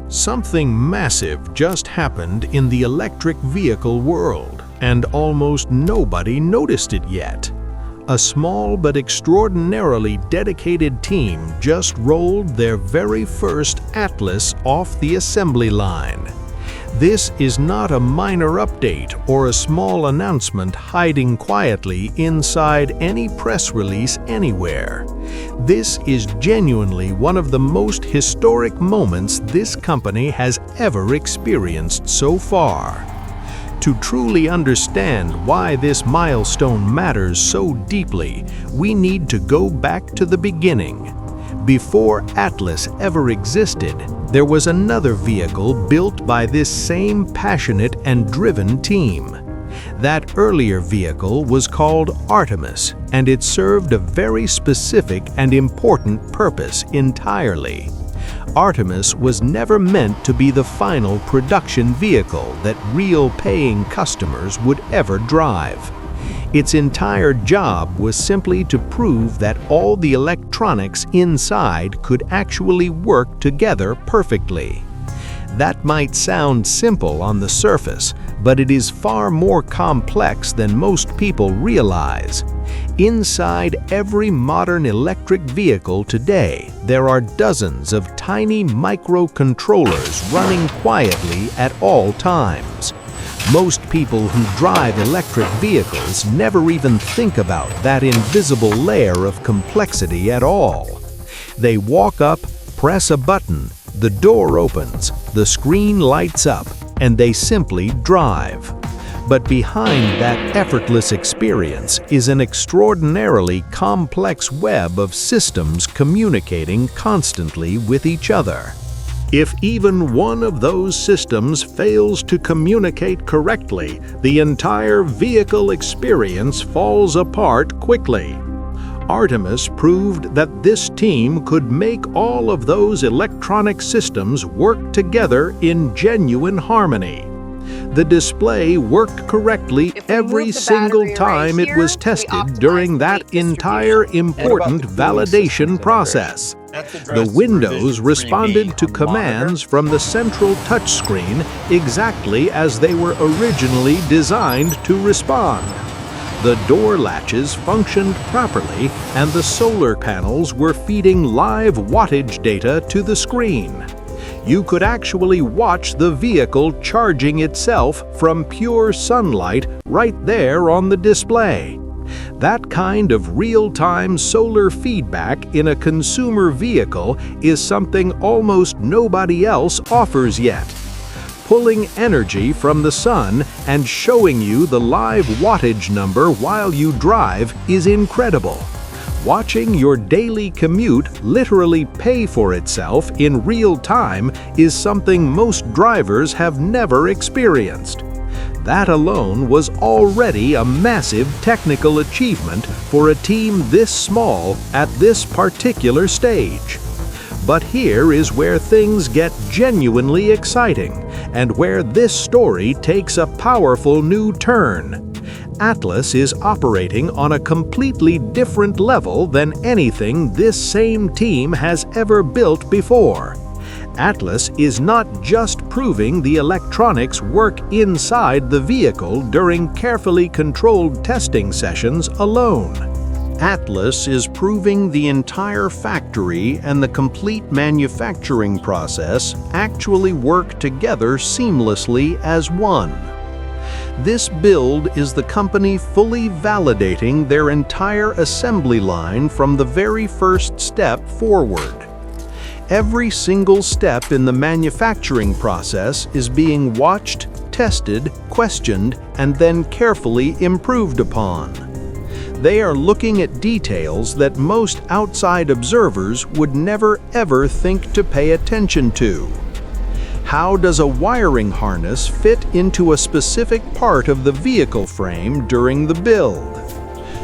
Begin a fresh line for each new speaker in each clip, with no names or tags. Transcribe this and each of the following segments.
Something massive just happened in the electric vehicle world, and almost nobody noticed it yet. A small but extraordinarily dedicated team just rolled their very first Atlas off the assembly line. This is not a minor update or a small announcement hiding quietly inside any press release anywhere. This is genuinely one of the most historic moments this company has ever experienced so far. To truly understand why this milestone matters so deeply, we need to go back to the beginning. Before Atlas ever existed, there was another vehicle built by this same passionate and driven team. That earlier vehicle was called Artemis, and it served a very specific and important purpose entirely. Artemis was never meant to be the final production vehicle that real paying customers would ever drive. Its entire job was simply to prove that all the electronics inside could actually work together perfectly. That might sound simple on the surface, but it is far more complex than most people realize. Inside every modern electric vehicle today, there are dozens of tiny microcontrollers running quietly at all times. Most people who drive electric vehicles never even think about that invisible layer of complexity at all. They walk up, press a button, the door opens, the screen lights up, and they simply drive. But behind that effortless experience is an extraordinarily complex web of systems communicating constantly with each other. If even one of those systems fails to communicate correctly, the entire vehicle experience falls apart quickly. Artemis proved that this team could make all of those electronic systems work together in genuine harmony. The display worked correctly every single time it was tested during that entire important validation process. The windows responded to commands from the central touchscreen exactly as they were originally designed to respond. The door latches functioned properly, and the solar panels were feeding live wattage data to the screen. You could actually watch the vehicle charging itself from pure sunlight right there on the display. That kind of real-time solar feedback in a consumer vehicle is something almost nobody else offers yet. Pulling energy from the sun and showing you the live wattage number while you drive is incredible. Watching your daily commute literally pay for itself in real time is something most drivers have never experienced. That alone was already a massive technical achievement for a team this small at this particular stage. But here is where things get genuinely exciting, and where this story takes a powerful new turn. Atlas is operating on a completely different level than anything this same team has ever built before. Atlas is not just proving the electronics work inside the vehicle during carefully controlled testing sessions alone. Atlas is proving the entire factory and the complete manufacturing process actually work together seamlessly as one. This build is the company fully validating their entire assembly line from the very first step forward. Every single step in the manufacturing process is being watched, tested, questioned, and then carefully improved upon. They are looking at details that most outside observers would never ever think to pay attention to. How does a wiring harness fit into a specific part of the vehicle frame during the build?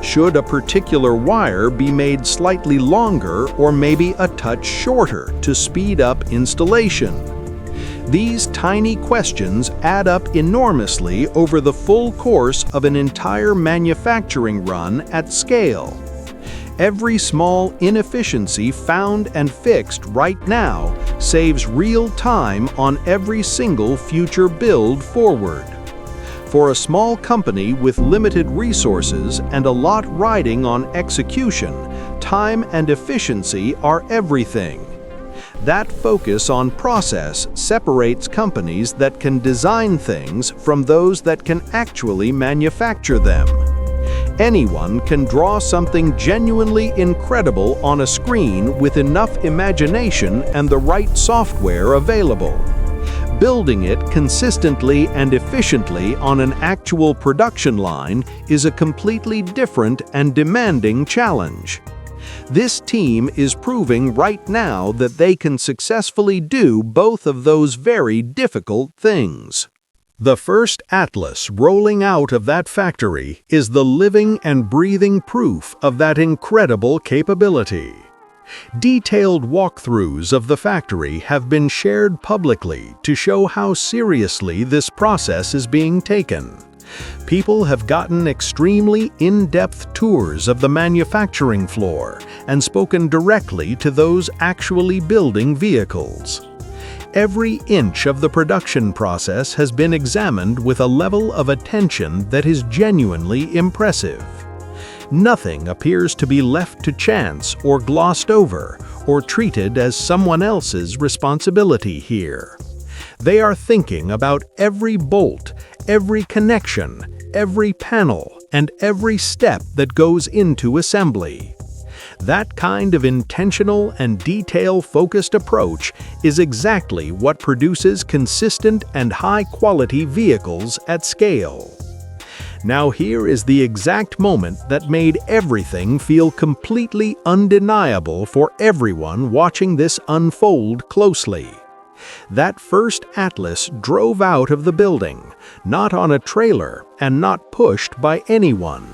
Should a particular wire be made slightly longer or maybe a touch shorter to speed up installation? These tiny questions add up enormously over the full course of an entire manufacturing run at scale. Every small inefficiency found and fixed right now saves real time on every single future build forward. For a small company with limited resources and a lot riding on execution, time and efficiency are everything. That focus on process separates companies that can design things from those that can actually manufacture them. Anyone can draw something genuinely incredible on a screen with enough imagination and the right software available. Building it consistently and efficiently on an actual production line is a completely different and demanding challenge. This team is proving right now that they can successfully do both of those very difficult things. The first Atlas rolling out of that factory is the living and breathing proof of that incredible capability. Detailed walkthroughs of the factory have been shared publicly to show how seriously this process is being taken. People have gotten extremely in-depth tours of the manufacturing floor and spoken directly to those actually building vehicles. Every inch of the production process has been examined with a level of attention that is genuinely impressive. Nothing appears to be left to chance or glossed over or treated as someone else's responsibility here. They are thinking about every bolt, every connection, every panel, and every step that goes into assembly. That kind of intentional and detail-focused approach is exactly what produces consistent and high-quality vehicles at scale. Now here is the exact moment that made everything feel completely undeniable for everyone watching this unfold closely. That first Atlas drove out of the building, not on a trailer and not pushed by anyone.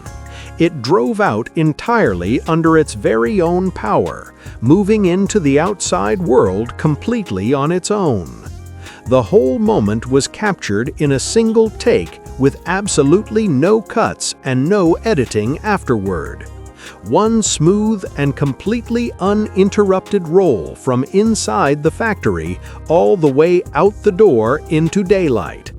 It drove out entirely under its very own power, moving into the outside world completely on its own. The whole moment was captured in a single take with absolutely no cuts and no editing afterward. One smooth and completely uninterrupted roll from inside the factory all the way out the door into daylight.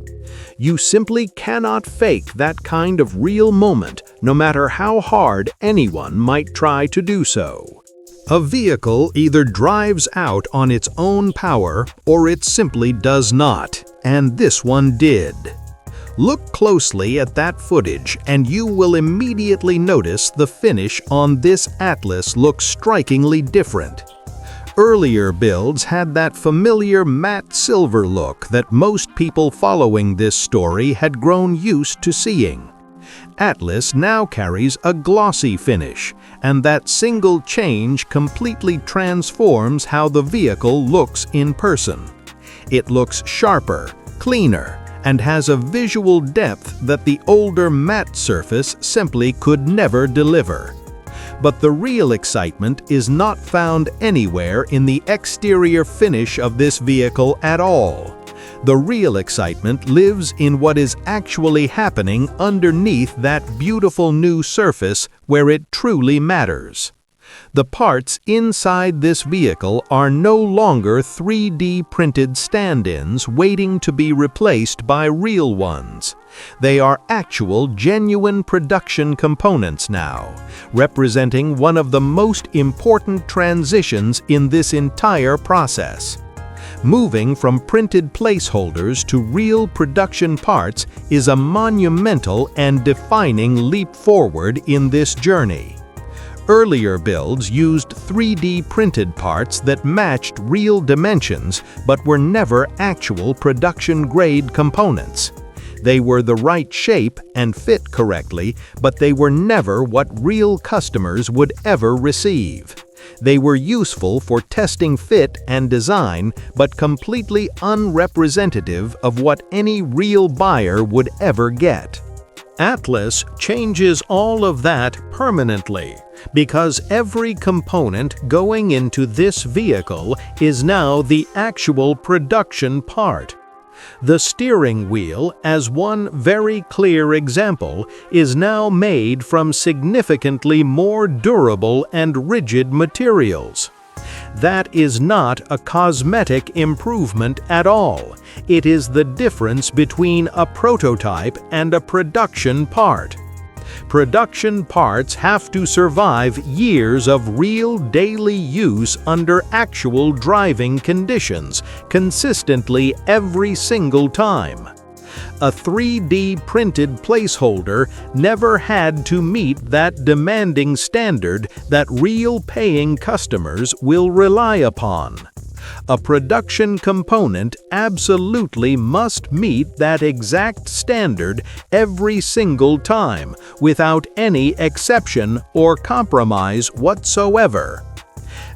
You simply cannot fake that kind of real moment, no matter how hard anyone might try to do so. A vehicle either drives out on its own power or it simply does not, and this one did. Look closely at that footage and you will immediately notice the finish on this Atlas looks strikingly different. Earlier builds had that familiar matte silver look that most people following this story had grown used to seeing. Atlas now carries a glossy finish, and that single change completely transforms how the vehicle looks in person. It looks sharper, cleaner, and has a visual depth that the older matte surface simply could never deliver. But the real excitement is not found anywhere in the exterior finish of this vehicle at all. The real excitement lives in what is actually happening underneath that beautiful new surface where it truly matters. The parts inside this vehicle are no longer 3D printed stand-ins waiting to be replaced by real ones. They are actual, genuine production components now, representing one of the most important transitions in this entire process. Moving from printed placeholders to real production parts is a monumental and defining leap forward in this journey. Earlier builds used 3D printed parts that matched real dimensions but were never actual production-grade components. They were the right shape and fit correctly, but they were never what real customers would ever receive. They were useful for testing fit and design, but completely unrepresentative of what any real buyer would ever get. Atlas changes all of that permanently, because every component going into this vehicle is now the actual production part. The steering wheel, as one very clear example, is now made from significantly more durable and rigid materials. That is not a cosmetic improvement at all. It is the difference between a prototype and a production part. Production parts have to survive years of real daily use under actual driving conditions, consistently every single time. A 3D printed placeholder never had to meet that demanding standard that real paying customers will rely upon. A production component absolutely must meet that exact standard every single time, without any exception or compromise whatsoever.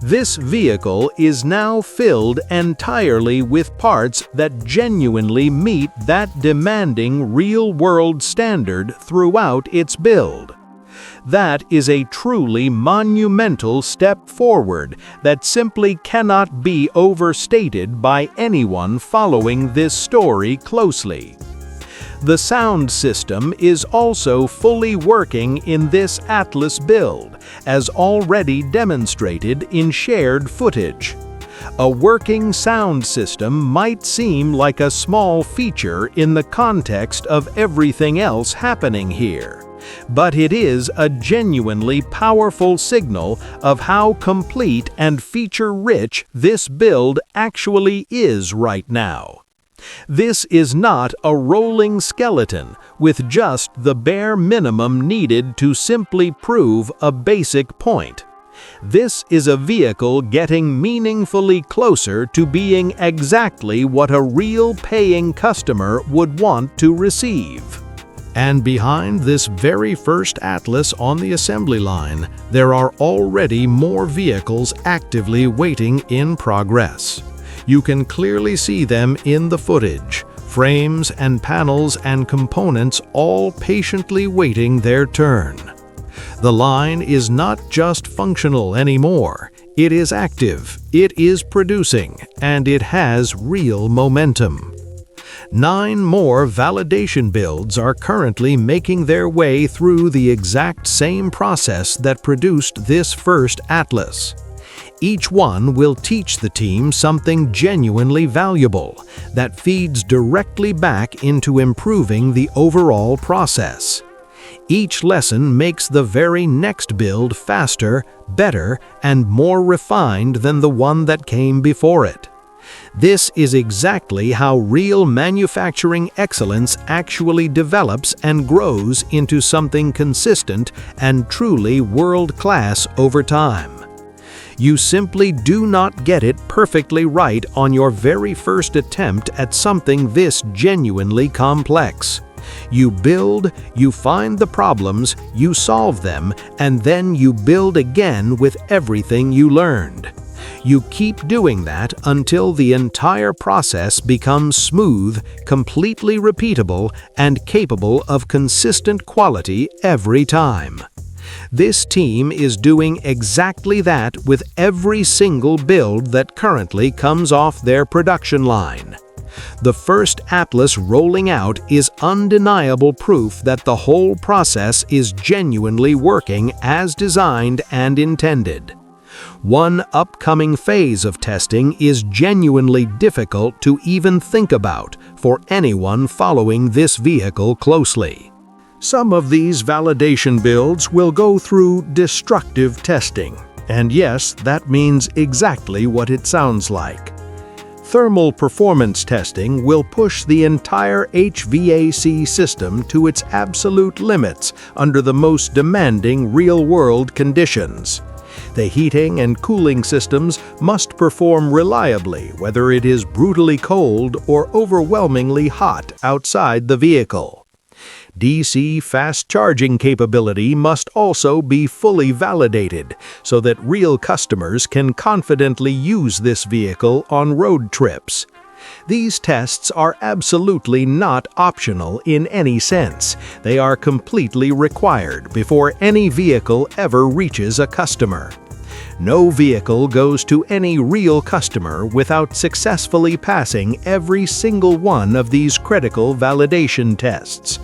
This vehicle is now filled entirely with parts that genuinely meet that demanding real-world standard throughout its build. That is a truly monumental step forward that simply cannot be overstated by anyone following this story closely. The sound system is also fully working in this Atlas build, as already demonstrated in shared footage. A working sound system might seem like a small feature in the context of everything else happening here, but it is a genuinely powerful signal of how complete and feature-rich this build actually is right now. This is not a rolling skeleton with just the bare minimum needed to simply prove a basic point. This is a vehicle getting meaningfully closer to being exactly what a real paying customer would want to receive. And behind this very first Atlas on the assembly line, there are already more vehicles actively waiting in progress. You can clearly see them in the footage, frames and panels and components all patiently waiting their turn. The line is not just functional anymore, it is active, it is producing, and it has real momentum. 9 more validation builds are currently making their way through the exact same process that produced this first Atlas. Each one will teach the team something genuinely valuable that feeds directly back into improving the overall process. Each lesson makes the very next build faster, better, and more refined than the one that came before it. This is exactly how real manufacturing excellence actually develops and grows into something consistent and truly world-class over time. You simply do not get it perfectly right on your very first attempt at something this genuinely complex. You build, you find the problems, you solve them, and then you build again with everything you learned. You keep doing that until the entire process becomes smooth, completely repeatable, and capable of consistent quality every time. This team is doing exactly that with every single build that currently comes off their production line. The first Atlas rolling out is undeniable proof that the whole process is genuinely working as designed and intended. One upcoming phase of testing is genuinely difficult to even think about for anyone following this vehicle closely. Some of these validation builds will go through destructive testing, and yes, that means exactly what it sounds like. Thermal performance testing will push the entire HVAC system to its absolute limits under the most demanding real-world conditions. The heating and cooling systems must perform reliably whether it is brutally cold or overwhelmingly hot outside the vehicle. DC fast charging capability must also be fully validated so that real customers can confidently use this vehicle on road trips. These tests are absolutely not optional in any sense. They are completely required before any vehicle ever reaches a customer. No vehicle goes to any real customer without successfully passing every single one of these critical validation tests.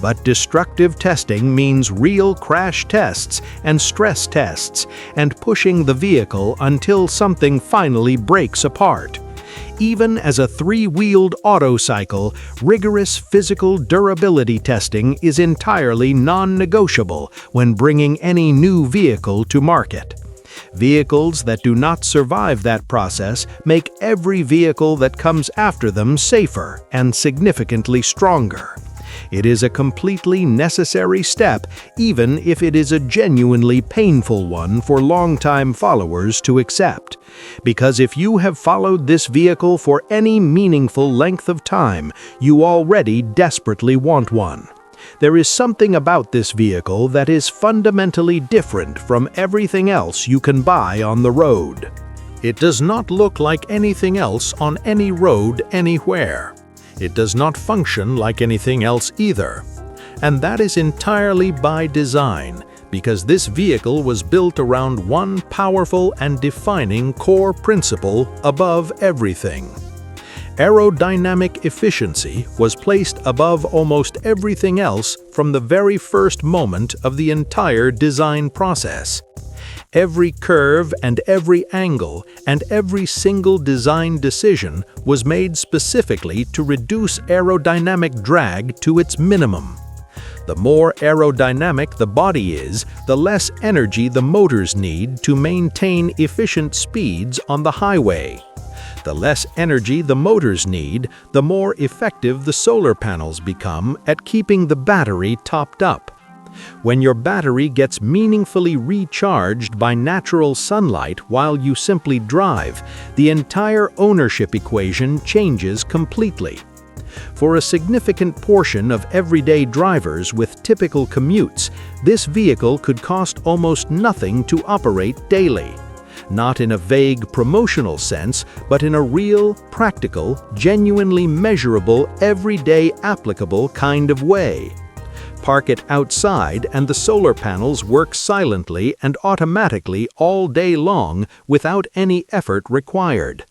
But destructive testing means real crash tests and stress tests and pushing the vehicle until something finally breaks apart. Even as a three-wheeled autocycle, rigorous physical durability testing is entirely non-negotiable when bringing any new vehicle to market. Vehicles that do not survive that process make every vehicle that comes after them safer and significantly stronger. It is a completely necessary step, even if it is a genuinely painful one for longtime followers to accept. Because if you have followed this vehicle for any meaningful length of time, you already desperately want one. There is something about this vehicle that is fundamentally different from everything else you can buy on the road. It does not look like anything else on any road anywhere. It does not function like anything else either. And that is entirely by design, because this vehicle was built around one powerful and defining core principle above everything. Aerodynamic efficiency was placed above almost everything else from the very first moment of the entire design process. Every curve and every angle and every single design decision was made specifically to reduce aerodynamic drag to its minimum. The more aerodynamic the body is, the less energy the motors need to maintain efficient speeds on the highway. The less energy the motors need, the more effective the solar panels become at keeping the battery topped up. When your battery gets meaningfully recharged by natural sunlight while you simply drive, the entire ownership equation changes completely. For a significant portion of everyday drivers with typical commutes, this vehicle could cost almost nothing to operate daily. Not in a vague promotional sense, but in a real, practical, genuinely measurable, everyday applicable kind of way. Park it outside and the solar panels work silently and automatically all day long without any effort required.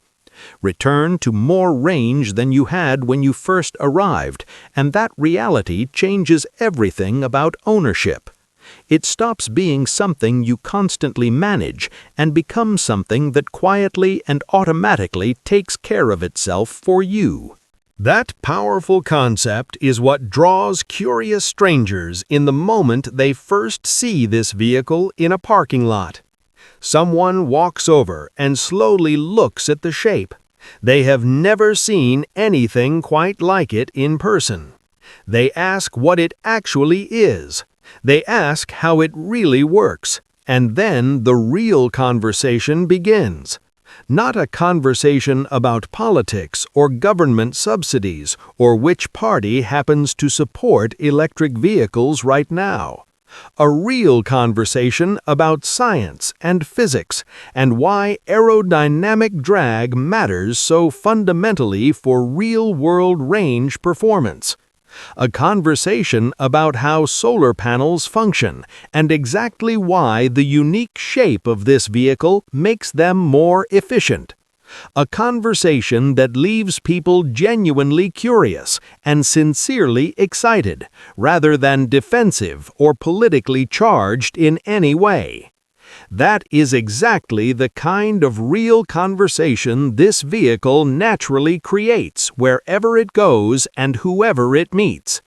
Return to more range than you had when you first arrived, and that reality changes everything about ownership. It stops being something you constantly manage and becomes something that quietly and automatically takes care of itself for you. That powerful concept is what draws curious strangers in the moment they first see this vehicle in a parking lot. Someone walks over and slowly looks at the shape. They have never seen anything quite like it in person. They ask what it actually is. They ask how it really works. And then the real conversation begins. Not a conversation about politics or government subsidies or which party happens to support electric vehicles right now. A real conversation about science and physics and why aerodynamic drag matters so fundamentally for real-world range performance. A conversation about how solar panels function and exactly why the unique shape of this vehicle makes them more efficient. A conversation that leaves people genuinely curious and sincerely excited, rather than defensive or politically charged in any way. That is exactly the kind of real conversation this vehicle naturally creates wherever it goes and whoever it meets.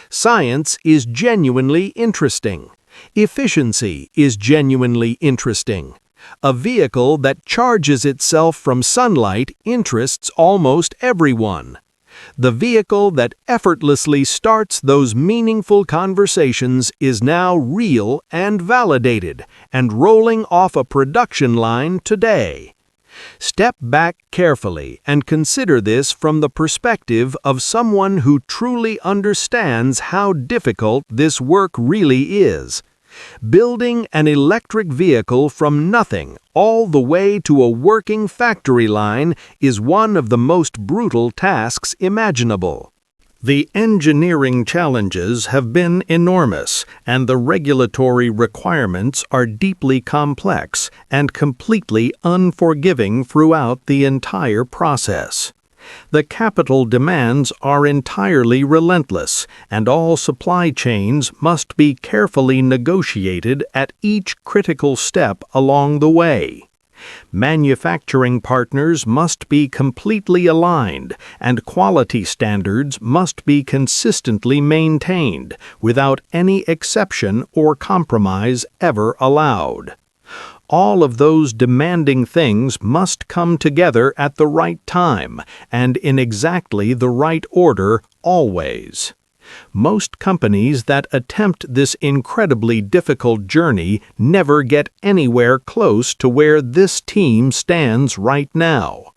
Science is genuinely interesting. Efficiency is genuinely interesting. A vehicle that charges itself from sunlight interests almost everyone. The vehicle that effortlessly starts those meaningful conversations is now real and validated and rolling off a production line today. Step back carefully and consider this from the perspective of someone who truly understands how difficult this work really is. Building an electric vehicle from nothing all the way to a working factory line is one of the most brutal tasks imaginable. The engineering challenges have been enormous, and the regulatory requirements are deeply complex and completely unforgiving throughout the entire process. The capital demands are entirely relentless, and all supply chains must be carefully negotiated at each critical step along the way. Manufacturing partners must be completely aligned, and quality standards must be consistently maintained, without any exception or compromise ever allowed. All of those demanding things must come together at the right time and in exactly the right order always. Most companies that attempt this incredibly difficult journey never get anywhere close to where this team stands right now.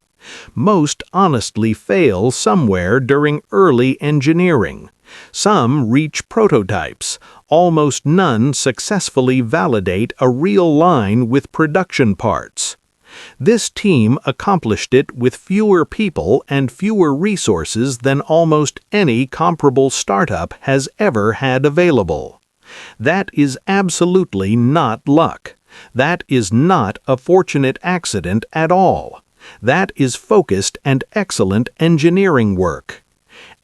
Most honestly fail somewhere during early engineering. Some reach prototypes. Almost none successfully validate a real line with production parts. This team accomplished it with fewer people and fewer resources than almost any comparable startup has ever had available. That is absolutely not luck. That is not a fortunate accident at all. That is focused and excellent engineering work.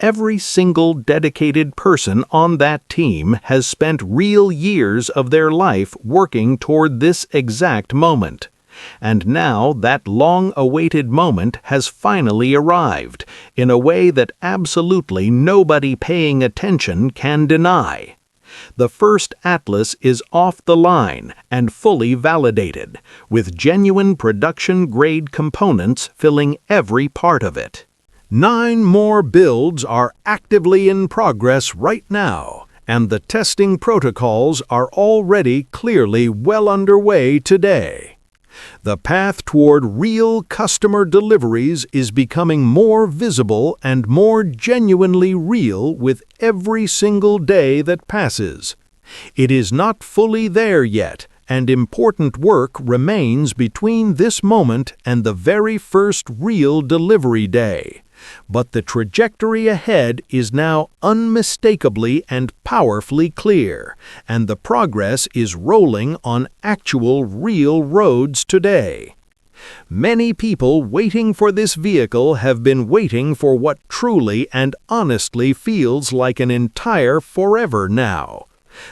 Every single dedicated person on that team has spent real years of their life working toward this exact moment. And now that long-awaited moment has finally arrived, in a way that absolutely nobody paying attention can deny. The first Atlas is off the line and fully validated, with genuine production-grade components filling every part of it. 9 more builds are actively in progress right now, and the testing protocols are already clearly well underway today. The path toward real customer deliveries is becoming more visible and more genuinely real with every single day that passes. It is not fully there yet, and important work remains between this moment and the very first real delivery day. But the trajectory ahead is now unmistakably and powerfully clear, and the progress is rolling on actual real roads today. Many people waiting for this vehicle have been waiting for what truly and honestly feels like an entire forever now.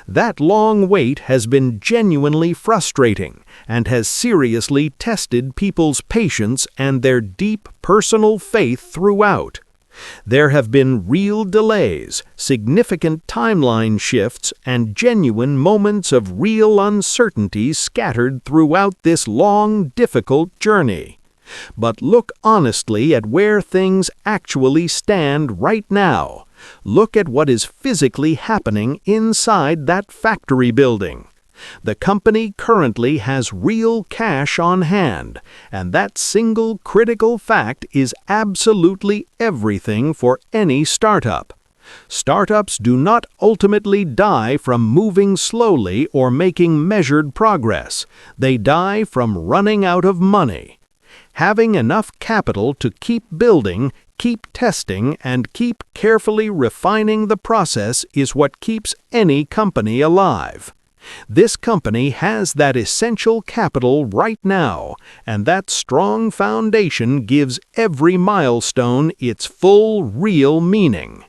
That long wait has been genuinely frustrating and has seriously tested people's patience and their deep personal faith throughout. There have been real delays, significant timeline shifts, and genuine moments of real uncertainty scattered throughout this long, difficult journey. But look honestly at where things actually stand right now. Look at what is physically happening inside that factory building. The company currently has real cash on hand, and that single critical fact is absolutely everything for any startup. Startups do not ultimately die from moving slowly or making measured progress. They die from running out of money. Having enough capital to keep building, keep testing, and keep carefully refining the process is what keeps any company alive. This company has that essential capital right now, and that strong foundation gives every milestone its full, real meaning.